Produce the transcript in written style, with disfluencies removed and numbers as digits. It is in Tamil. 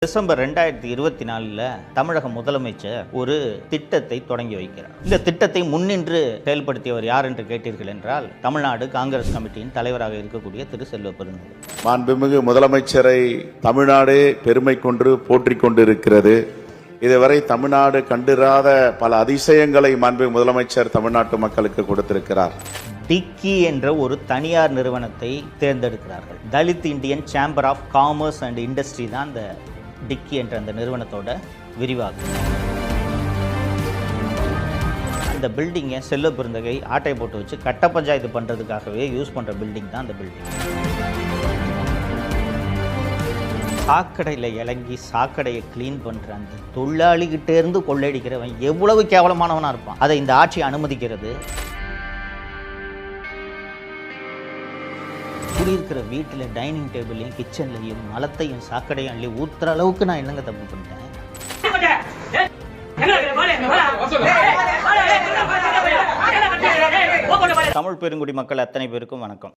டிசம்பர் 2024 தமிழக முதலமைச்சர் ஒரு திட்டத்தை தொடங்கி வைக்கிறார். இந்த திட்டத்தை முன்னின்று செயல்படுத்தியவர் யார் என்று கேட்டீர்கள் என்றால் தமிழ்நாடு காங்கிரஸ் கமிட்டியின் தலைவராக இருக்கக்கூடிய திரு செல்வ பெருந்தகை. மாண்புமிகு முதலமைச்சரை தமிழ்நாடு பெருமை கொண்டு போற்றிக் கொண்டிருக்கிறது. இதுவரை தமிழ்நாடு கண்டிராத பல அதிசயங்களை மாண்புமிகு முதலமைச்சர் தமிழ்நாட்டு மக்களுக்கு கொடுத்திருக்கிறார். டிக்கி என்ற ஒரு தனியார் நிறுவனத்தை தேர்ந்தெடுக்கிறார்கள். Dalit Indian chamber of commerce and industry தான் அந்த டிக்கி என்ற அந்த நிறுவனத்தோட விரிவாக்கம். அந்த பில்டிங்கை செல்வ பெருந்தகை ஆட்டை போட்டு வச்சு கட்ட பஞ்சாயத்து பண்ணுறதுக்காகவே யூஸ் பண்ணுற பில்டிங் தான் அந்த பில்டிங். சாக்கடையில் இறங்கி சாக்கடையை க்ளீன் பண்ணுற அந்த தொழிலாளிகிட்டே இருந்து கொள்ளையடிக்கிறவன் எவ்வளவு கேவலமானவனாக இருப்பான். அதை இந்த ஆட்சி அனுமதிக்கிறது. குடியிருக்கிற வீட்டில் டைனிங் டேபிளையும் கிச்சன்லையும் மலத்தையும் சாக்கடையும் அள்ளி ஊற்றுற அளவுக்கு நான் என்னங்க தப்பு பண்ணிட்டேன்? தமிழ் பெருங்குடி மக்கள் அத்தனை பேருக்கும் வணக்கம்.